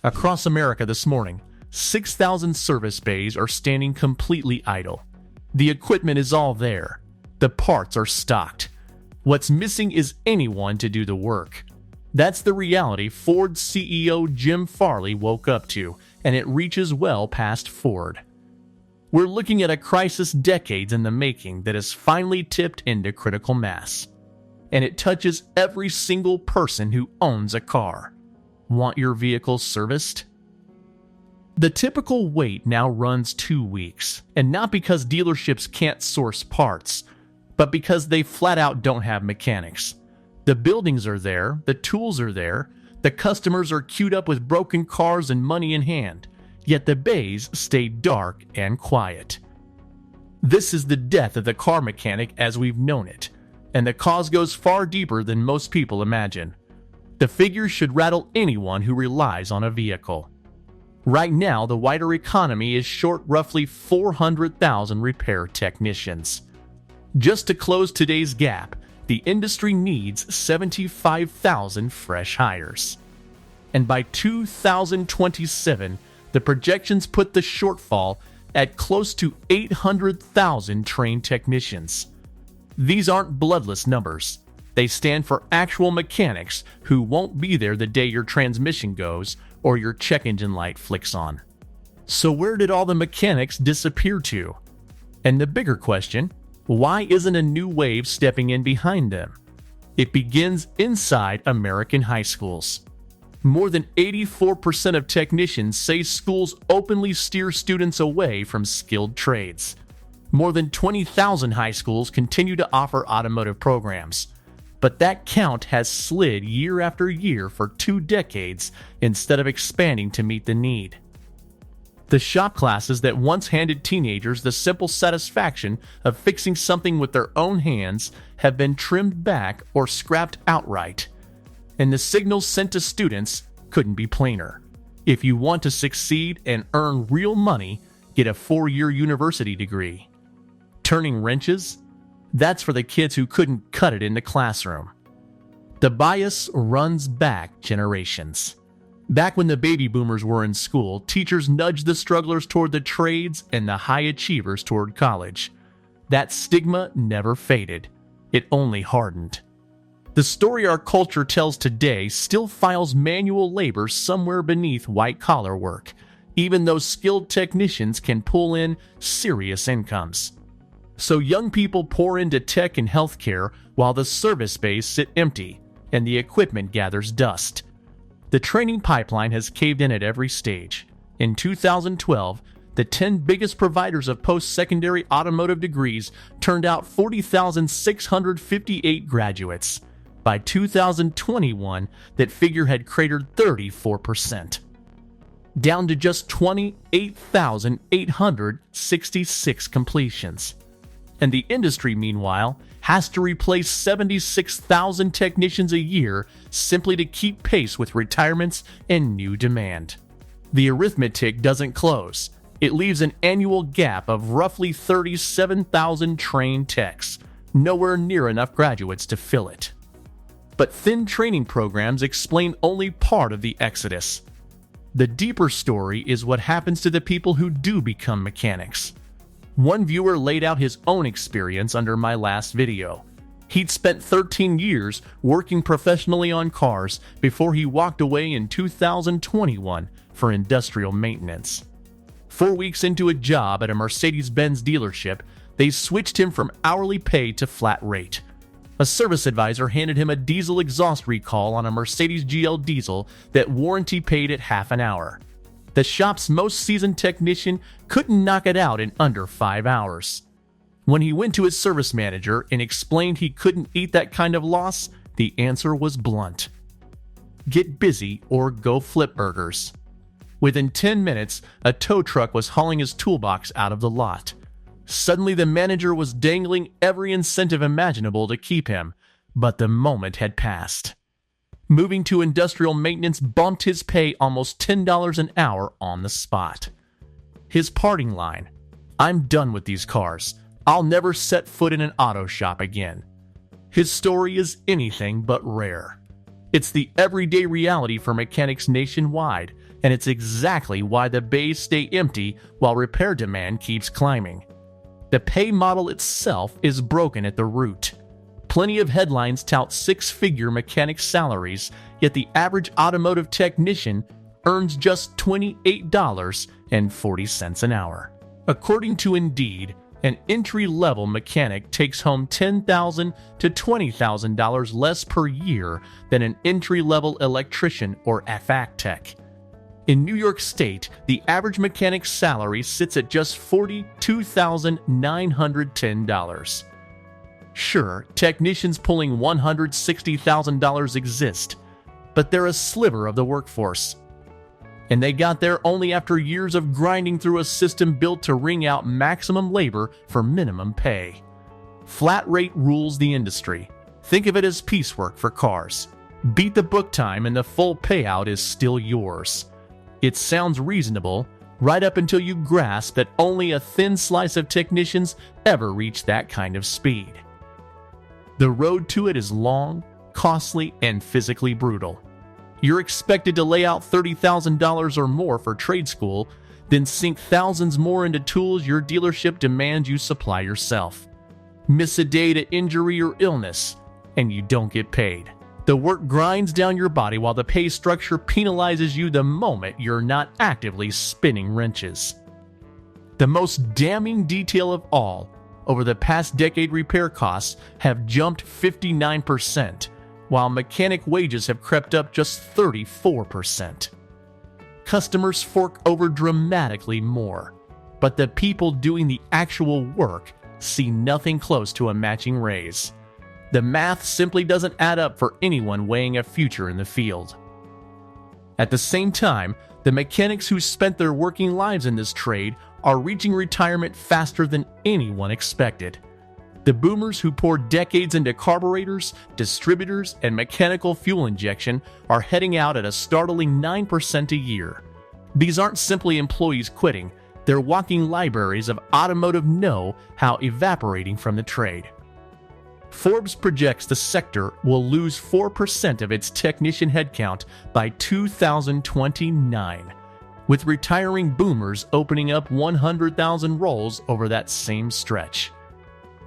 Across America this morning, 6,000 service bays are standing completely idle. The equipment is all there. The parts are stocked. What's missing is anyone to do the work. That's the reality Ford CEO Jim Farley woke up to, and it reaches well past Ford. We're looking at a crisis decades in the making that has finally tipped into critical mass. And it touches every single person who owns a car. Want your vehicle serviced? The typical wait now runs 2 weeks, and not because dealerships can't source parts, but because they flat out don't have mechanics. The buildings are there, the tools are there, the customers are queued up with broken cars and money in hand, yet the bays stay dark and quiet. This is the death of the car mechanic as we've known it, and the cause goes far deeper than most people imagine. The figures should rattle anyone who relies on a vehicle. Right now, the wider economy is short roughly 400,000 repair technicians. Just to close today's gap, the industry needs 75,000 fresh hires. And by 2027, the projections put the shortfall at close to 800,000 trained technicians. These aren't bloodless numbers. They stand for actual mechanics who won't be there the day your transmission goes or your check engine light flicks on. So where did all the mechanics disappear to? And the bigger question, why isn't a new wave stepping in behind them? It begins inside American high schools. More than 84% of technicians say schools openly steer students away from skilled trades. More than 20,000 high schools continue to offer automotive programs, but that count has slid year after year for 2 decades instead of expanding to meet the need. The shop classes that once handed teenagers the simple satisfaction of fixing something with their own hands have been trimmed back or scrapped outright. And the signals sent to students couldn't be plainer. If you want to succeed and earn real money, get a 4-year university degree. Turning wrenches? That's for the kids who couldn't cut it in the classroom. The bias runs back generations. Back when the baby boomers were in school, teachers nudged the strugglers toward the trades and the high achievers toward college. That stigma never faded. It only hardened. The story our culture tells today still files manual labor somewhere beneath white-collar work, even though skilled technicians can pull in serious incomes. So young people pour into tech and healthcare while the service bays sit empty and the equipment gathers dust. The training pipeline has caved in at every stage. In 2012, the 10 biggest providers of post-secondary automotive degrees turned out 40,658 graduates. By 2021, that figure had cratered 34%, down to just 28,866 completions. And the industry, meanwhile, has to replace 76,000 technicians a year simply to keep pace with retirements and new demand. The arithmetic doesn't close. It leaves an annual gap of roughly 37,000 trained techs, nowhere near enough graduates to fill it. But thin training programs explain only part of the exodus. The deeper story is what happens to the people who do become mechanics. One viewer laid out his own experience under my last video. He'd spent 13 years working professionally on cars before he walked away in 2021 for industrial maintenance. 4 weeks into a job at a Mercedes-Benz dealership, they switched him from hourly pay to flat rate. A service advisor handed him a diesel exhaust recall on a Mercedes GL diesel that warranty paid at half an hour. The shop's most seasoned technician couldn't knock it out in under 5 hours. When he went to his service manager and explained he couldn't eat that kind of loss, the answer was blunt. Get busy or go flip burgers. Within 10 minutes, a tow truck was hauling his toolbox out of the lot. Suddenly, the manager was dangling every incentive imaginable to keep him, but the moment had passed. Moving to industrial maintenance bumped his pay almost $10 an hour on the spot. His parting line, "I'm done with these cars. I'll never set foot in an auto shop again." His story is anything but rare. It's the everyday reality for mechanics nationwide, and it's exactly why the bays stay empty while repair demand keeps climbing. The pay model itself is broken at the root. Plenty of headlines tout six-figure mechanic salaries, yet the average automotive technician earns just $28.40 an hour. According to Indeed, an entry-level mechanic takes home $10,000 to $20,000 less per year than an entry-level electrician or HVAC tech. In New York State, the average mechanic's salary sits at just $42,910. Sure, technicians pulling $160,000 exist, but they're a sliver of the workforce. And they got there only after years of grinding through a system built to wring out maximum labor for minimum pay. Flat rate rules the industry. Think of it as piecework for cars. Beat the book time and the full payout is still yours. It sounds reasonable, right up until you grasp that only a thin slice of technicians ever reach that kind of speed. The road to it is long, costly, and physically brutal. You're expected to lay out $30,000 or more for trade school, then sink thousands more into tools your dealership demands you supply yourself. Miss a day to injury or illness, and you don't get paid. The work grinds down your body while the pay structure penalizes you the moment you're not actively spinning wrenches. The most damning detail of all, over the past decade, repair costs have jumped 59%, while mechanic wages have crept up just 34%. Customers fork over dramatically more, but the people doing the actual work see nothing close to a matching raise. The math simply doesn't add up for anyone weighing a future in the field. At the same time, the mechanics who spent their working lives in this trade are reaching retirement faster than anyone expected. The boomers who poured decades into carburetors, distributors, and mechanical fuel injection are heading out at a startling 9% a year. These aren't simply employees quitting, they're walking libraries of automotive know-how evaporating from the trade. Forbes projects the sector will lose 4% of its technician headcount by 2029, with retiring boomers opening up 100,000 roles over that same stretch.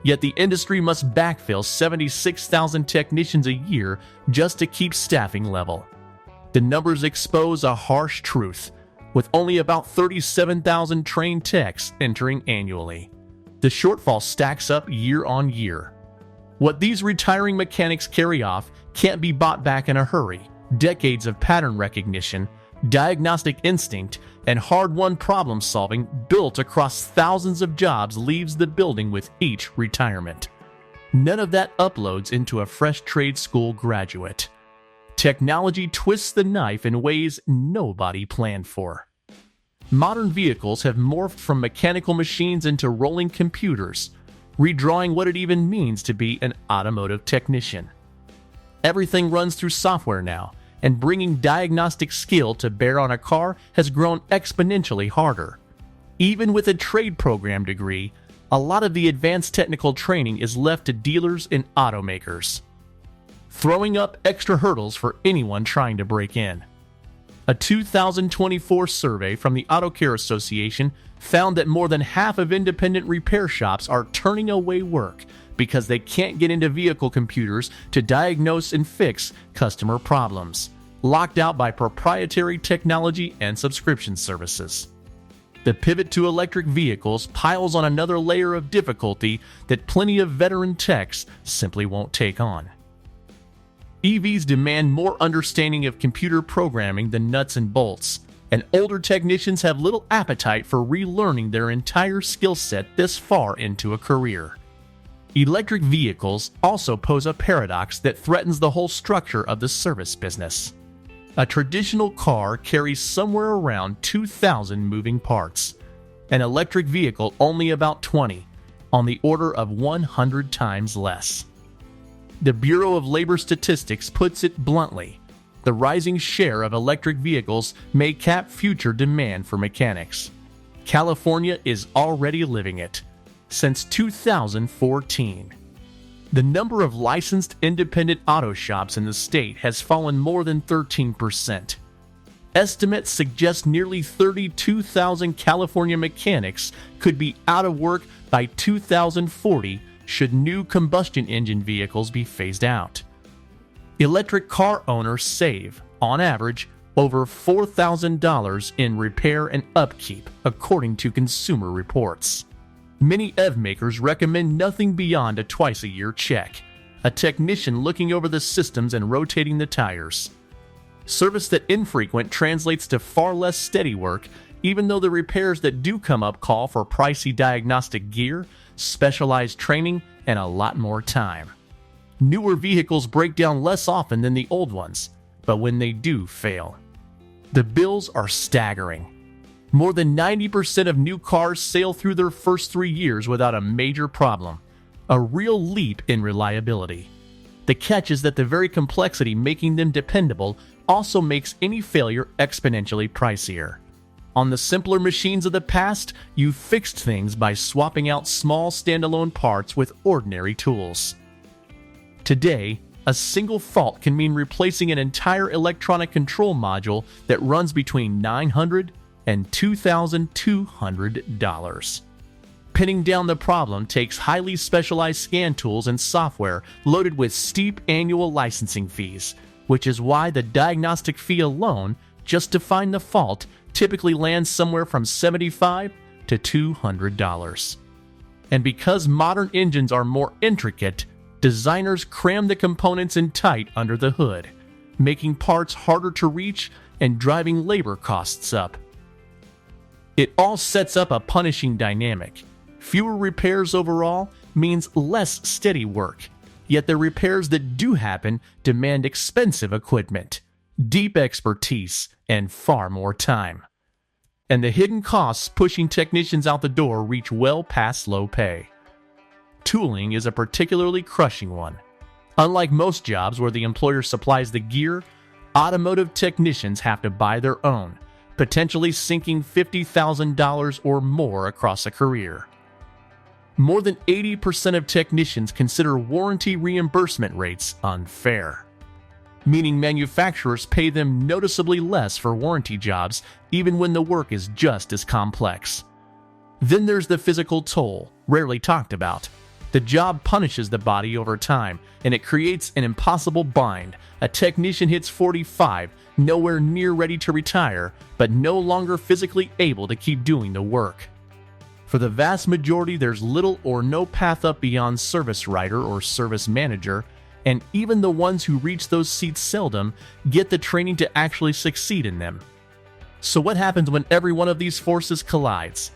Yet the industry must backfill 76,000 technicians a year just to keep staffing level. The numbers expose a harsh truth, with only about 37,000 trained techs entering annually. The shortfall stacks up year on year. What these retiring mechanics carry off can't be bought back in a hurry. Decades of pattern recognition, diagnostic instinct, and hard-won problem-solving built across thousands of jobs leaves the building with each retirement. None of that uploads into a fresh trade school graduate. Technology twists the knife in ways nobody planned for. Modern vehicles have morphed from mechanical machines into rolling computers, redrawing what it even means to be an automotive technician. Everything runs through software now, and bringing diagnostic skill to bear on a car has grown exponentially harder. Even with a trade program degree, a lot of the advanced technical training is left to dealers and automakers, throwing up extra hurdles for anyone trying to break in. A 2024 survey from the Auto Care Association found that more than half of independent repair shops are turning away work because they can't get into vehicle computers to diagnose and fix customer problems, locked out by proprietary technology and subscription services. The pivot to electric vehicles piles on another layer of difficulty that plenty of veteran techs simply won't take on. EVs demand more understanding of computer programming than nuts and bolts, and older technicians have little appetite for relearning their entire skill set this far into a career. Electric vehicles also pose a paradox that threatens the whole structure of the service business. A traditional car carries somewhere around 2,000 moving parts. An electric vehicle only about 20, on the order of 100 times less. The Bureau of Labor Statistics puts it bluntly: the rising share of electric vehicles may cap future demand for mechanics. California is already living it. Since 2014, the number of licensed independent auto shops in the state has fallen more than 13%. Estimates suggest nearly 32,000 California mechanics could be out of work by 2040 should new combustion engine vehicles be phased out. Electric car owners save, on average, over $4,000 in repair and upkeep, according to Consumer Reports. Many EV makers recommend nothing beyond a twice-a-year check, a technician looking over the systems and rotating the tires. Service that infrequent translates to far less steady work, even though the repairs that do come up call for pricey diagnostic gear, specialized training, and a lot more time. Newer vehicles break down less often than the old ones, but when they do fail, the bills are staggering. More than 90% of new cars sail through their first 3 years without a major problem, a real leap in reliability. The catch is that the very complexity making them dependable also makes any failure exponentially pricier. On the simpler machines of the past, you fixed things by swapping out small standalone parts with ordinary tools. Today, a single fault can mean replacing an entire electronic control module that runs between $900 and $2,200. Pinning down the problem takes highly specialized scan tools and software loaded with steep annual licensing fees, which is why the diagnostic fee alone, just to find the fault, typically lands somewhere from $75 to $200. And because modern engines are more intricate, designers cram the components in tight under the hood, making parts harder to reach and driving labor costs up. It all sets up a punishing dynamic. Fewer repairs overall means less steady work, yet the repairs that do happen demand expensive equipment, deep expertise, and far more time. And the hidden costs pushing technicians out the door reach well past low pay. Tooling is a particularly crushing one. Unlike most jobs where the employer supplies the gear, automotive technicians have to buy their own, potentially sinking $50,000 or more across a career. More than 80% of technicians consider warranty reimbursement rates unfair, meaning manufacturers pay them noticeably less for warranty jobs even when the work is just as complex. Then there's the physical toll, rarely talked about. The job punishes the body over time, and it creates an impossible bind. A technician hits 45, nowhere near ready to retire, but no longer physically able to keep doing the work. For the vast majority, there's little or no path up beyond service writer or service manager, and even the ones who reach those seats seldom get the training to actually succeed in them. So what happens when every one of these forces collides?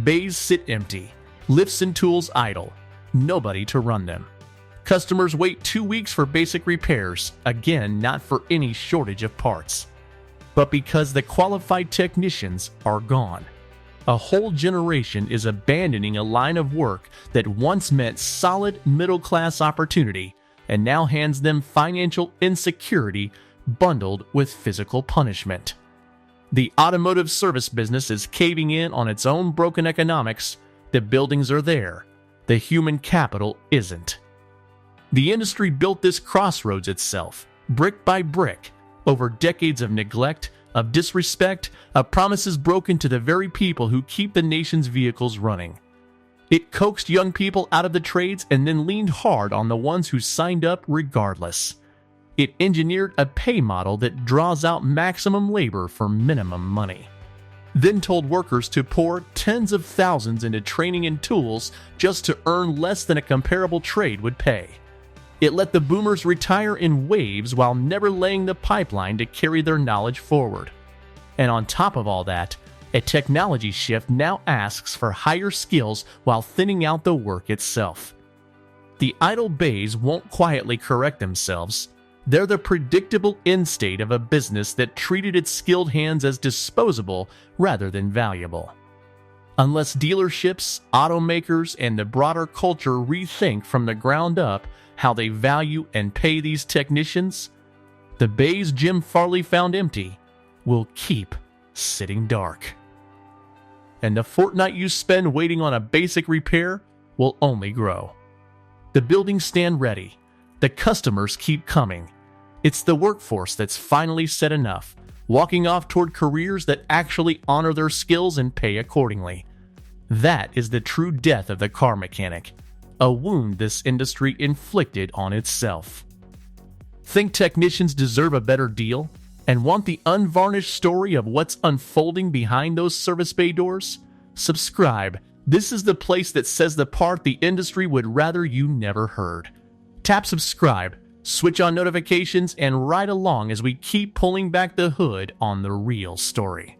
Bays sit empty, lifts and tools idle, nobody to run them. Customers wait 2 weeks for basic repairs, again not for any shortage of parts, but because the qualified technicians are gone. A whole generation is abandoning a line of work that once meant solid middle-class opportunity and now hands them financial insecurity bundled with physical punishment. The automotive service business is caving in on its own broken economics. The buildings are there. The human capital isn't. The industry built this crossroads itself, brick by brick, over decades of neglect, of disrespect, of promises broken to the very people who keep the nation's vehicles running. It coaxed young people out of the trades and then leaned hard on the ones who signed up regardless. It engineered a pay model that draws out maximum labor for minimum money, then told workers to pour tens of thousands into training and tools just to earn less than a comparable trade would pay. It let the boomers retire in waves while never laying the pipeline to carry their knowledge forward. And on top of all that, a technology shift now asks for higher skills while thinning out the work itself. The idle bays won't quietly correct themselves. They're the predictable end state of a business that treated its skilled hands as disposable rather than valuable. Unless dealerships, automakers, and the broader culture rethink from the ground up how they value and pay these technicians, the bays Jim Farley found empty will keep sitting dark. And the fortnight you spend waiting on a basic repair will only grow. The buildings stand ready. The customers keep coming. It's the workforce that's finally said enough. walking off toward careers that actually honor their skills and pay accordingly. That is the true death of the car mechanic, a wound this industry inflicted on itself. Think technicians deserve a better deal and want the unvarnished story of what's unfolding behind those service bay doors? Subscribe. This is the place that says the part the industry would rather you never heard. Tap subscribe, switch on notifications, and ride along as we keep pulling back the hood on the real story.